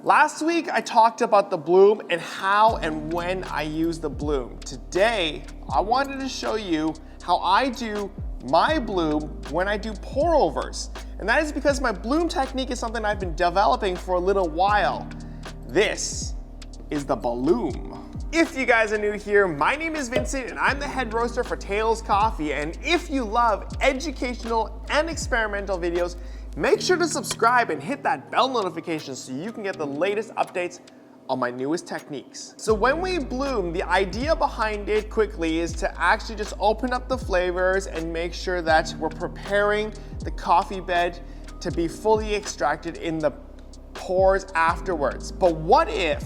Last week, I talked about the Balloom and how and when I use the Balloom. Today, I wanted to show you how I do my Balloom when I do pour overs. And that is because my Balloom technique is something I've been developing for a little while. This is the Balloom. If you guys are new here, my name is Vincent and I'm the head roaster for Tails Coffee. And if you love educational and experimental videos, make sure to subscribe and hit that bell notification so you can get the latest updates on my newest techniques. So when we bloom, the idea behind it quickly is to actually just open up the flavors and make sure that we're preparing the coffee bed to be fully extracted in the pours afterwards. But what if,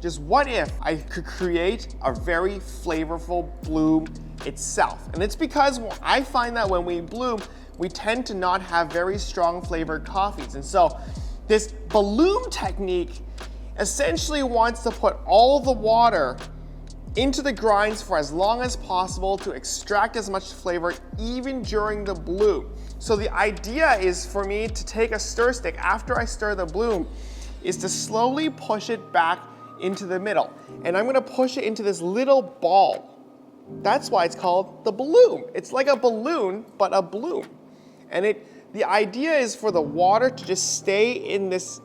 just what if I could create a very flavorful bloom itself? And it's because I find that when we bloom, we tend to not have very strong flavored coffees. And so this Balloom technique essentially wants to put all the water into the grinds for as long as possible to extract as much flavor even during the bloom. So the idea is for me to take a stir stick after I stir the bloom is to slowly push it back into the middle. And I'm gonna push it into this little ball. That's why it's called the Balloom. It's like a balloon, but a bloom. And the idea is for the water to just stay in this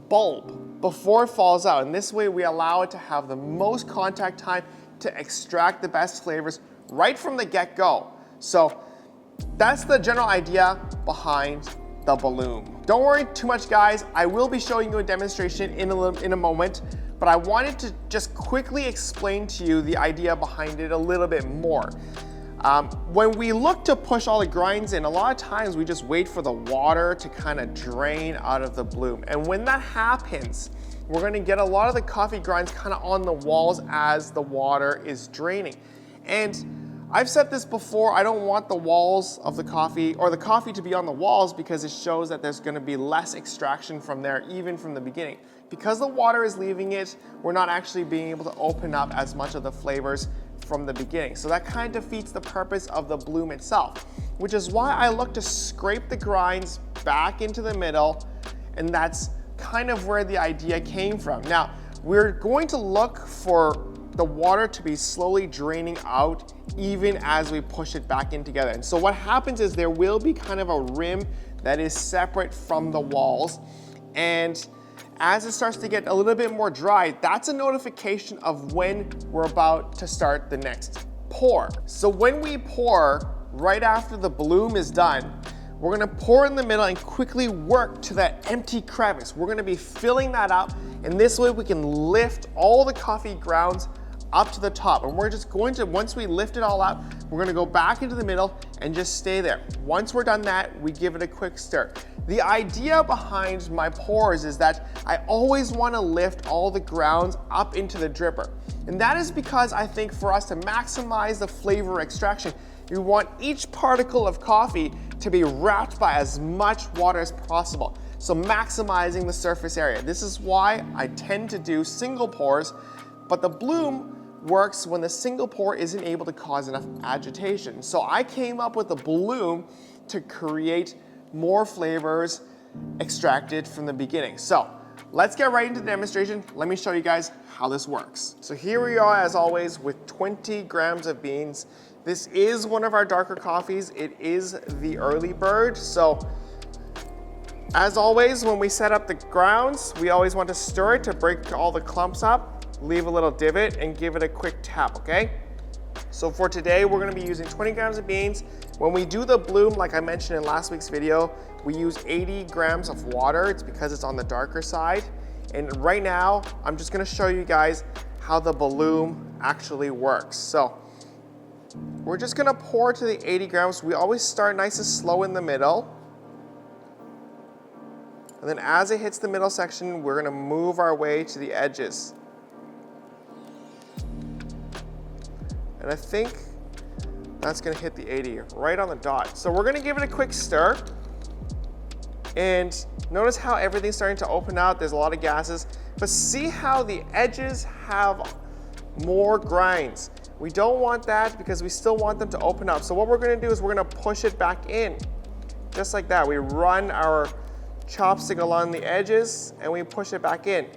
bulb before it falls out. And this way we allow it to have the most contact time to extract the best flavors right from the get-go. So that's the general idea behind the Balloom. Don't worry too much, guys. I will be showing you a demonstration in a moment, but I wanted to just quickly explain to you the idea behind it a little bit more. When we look to push all the grinds in, a lot of times we just wait for the water to kind of drain out of the bloom. And when that happens, we're gonna get a lot of the coffee grinds kind of on the walls as the water is draining. And I've said this before, I don't want the walls of the coffee or the coffee to be on the walls because it shows that there's gonna be less extraction from there, even from the beginning. Because the water is leaving it, we're not actually being able to open up as much of the flavors from the beginning. So that kind of defeats the purpose of the bloom itself, which is why I look to scrape the grinds back into the middle, and that's kind of where the idea came from. Now, we're going to look for the water to be slowly draining out even as we push it back in together. And so what happens is there will be kind of a rim that is separate from the walls, and as it starts to get a little bit more dry, that's a notification of when we're about to start the next pour. So when we pour, right after the bloom is done, we're gonna pour in the middle and quickly work to that empty crevice. We're gonna be filling that up, and this way we can lift all the coffee grounds up to the top. And we're just going to, once we lift it all up, we're gonna go back into the middle and just stay there. Once we're done that, we give it a quick stir. The idea behind my pours is that I always wanna lift all the grounds up into the dripper. And that is because I think for us to maximize the flavor extraction, we want each particle of coffee to be wrapped by as much water as possible. So maximizing the surface area. This is why I tend to do single pours, but the bloom works when the single pour isn't able to cause enough agitation. So I came up with the Balloom to create more flavors extracted from the beginning. So let's get right into the demonstration. Let me show you guys how this works. So here we are, as always, with 20 grams of beans. This is one of our darker coffees. It is the early bird. So as always, when we set up the grounds, we always want to stir it to break all the clumps up. Leave a little divot and give it a quick tap, okay? So for today, we're gonna be using 20 grams of beans. When we do the bloom, like I mentioned in last week's video, we use 80 grams of water. It's because it's on the darker side. And right now, I'm just gonna show you guys how the Balloom actually works. So we're just gonna pour to the 80 grams. We always start nice and slow in the middle. And then as it hits the middle section, we're gonna move our way to the edges. And I think that's gonna hit the 80 right on the dot. So we're gonna give it a quick stir. And notice how everything's starting to open out. There's a lot of gases. But see how the edges have more grinds. We don't want that because we still want them to open up. So what we're gonna do is we're gonna push it back in. Just like that. We run our chopstick along the edges and we push it back in.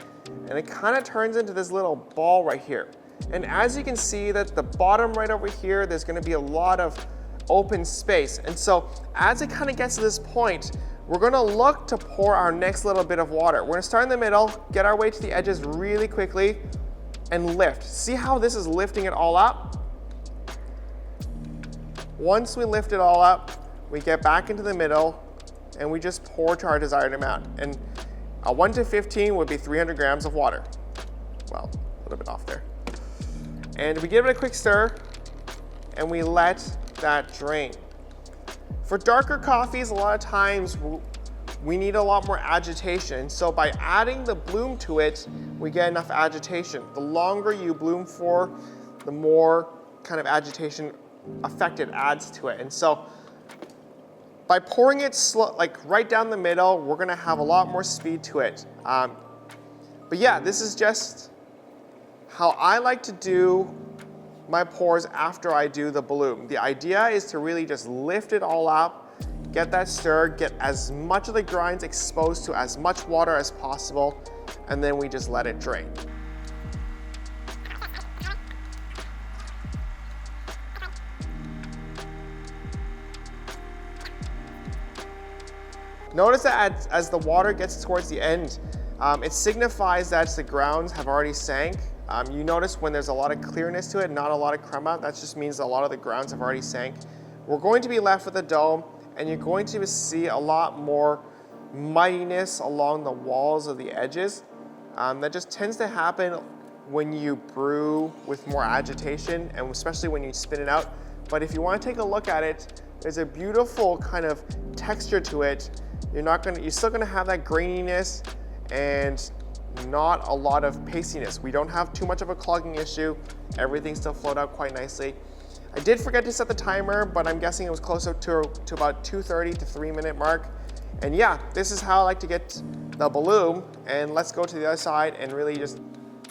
And it kind of turns into this little ball right here. And as you can see that the bottom right over here, there's gonna be a lot of open space. And so as it kind of gets to this point, we're gonna look to pour our next little bit of water. We're gonna start in the middle, get our way to the edges really quickly, and lift. See how this is lifting it all up? Once we lift it all up, we get back into the middle and we just pour to our desired amount. And a 1 to 15 would be 300 grams of water. Well, a little bit off there. And we give it a quick stir and we let that drain. For darker coffees, a lot of times we need a lot more agitation. So by adding the bloom to it, we get enough agitation. The longer you bloom for, the more kind of agitation effect it adds to it. And so by pouring it like right down the middle, we're gonna have a lot more speed to it. But yeah, this is just how I like to do my pours after I do the bloom. The idea is to really just lift it all up, get that stir, get as much of the grinds exposed to as much water as possible, and then we just let it drain. Notice that as the water gets towards the end, it signifies that the grounds have already sank. You notice when there's a lot of clearness to it, not a lot of crema, that just means a lot of the grounds have already sank. We're going to be left with a dough, and you're going to see a lot more mightiness along the walls of the edges. That just tends to happen when you brew with more agitation, and especially when you spin it out. But if you want to take a look at it, there's a beautiful kind of texture to it. You're still gonna have that graininess and not a lot of pastiness. We don't have too much of a clogging issue. Everything still flowed out quite nicely. I did forget to set the timer, but I'm guessing it was closer to about 2:30 to 3-minute mark. And yeah, this is how I like to get the Balloom. And let's go to the other side and really just,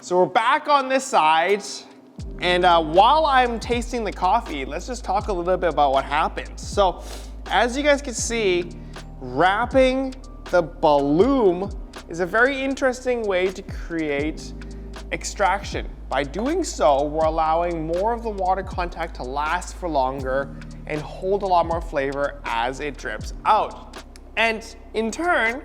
so we're back on this side. And while I'm tasting the coffee, let's just talk a little bit about what happened. So as you guys can see, wrapping the Balloom is a very interesting way to create extraction. By doing so, we're allowing more of the water contact to last for longer and hold a lot more flavor as it drips out. And in turn,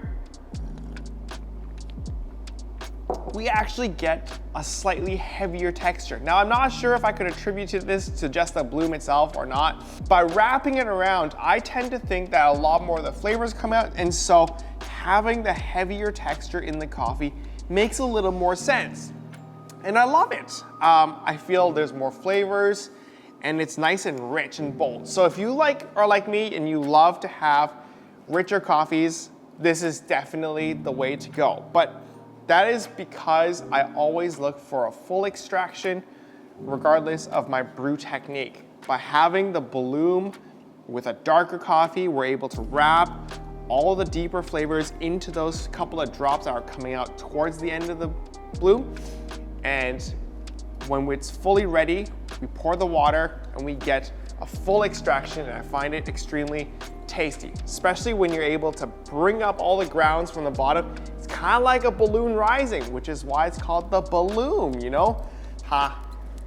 we actually get a slightly heavier texture. Now, I'm not sure if I could attribute this to just the bloom itself or not. By wrapping it around, I tend to think that a lot more of the flavors come out, and so having the heavier texture in the coffee makes a little more sense. And I love it. I feel there's more flavors, and it's nice and rich and bold. So if you are like me and you love to have richer coffees, this is definitely the way to go. But that is because I always look for a full extraction regardless of my brew technique. By having the Balloom with a darker coffee, we're able to wrap all the deeper flavors into those couple of drops that are coming out towards the end of the bloom. And when it's fully ready, we pour the water and we get a full extraction, and I find it extremely tasty, especially when you're able to bring up all the grounds from the bottom. It's kind of like a balloon rising, which is why it's called the Balloom, you know?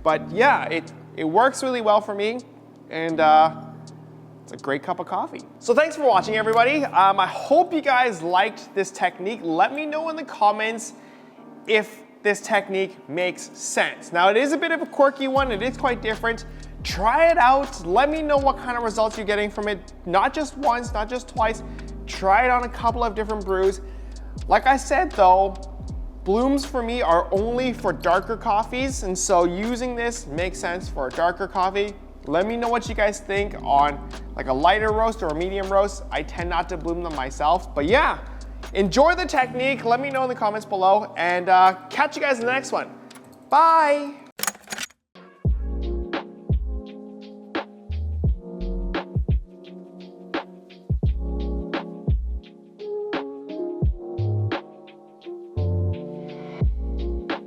But yeah, it works really well for me, and it's a great cup of coffee. So thanks for watching, everybody. I hope you guys liked this technique. Let me know in the comments if this technique makes sense. Now, it is a bit of a quirky one. It is quite different. Try it out. Let me know what kind of results you're getting from it. Not just once, not just twice. Try it on a couple of different brews. Like I said though, blooms for me are only for darker coffees, and so using this makes sense for a darker coffee. Let me know what you guys think on like a lighter roast or a medium roast. I tend not to bloom them myself, but yeah, enjoy the technique. Let me know in the comments below, and catch you guys in the next one. Bye.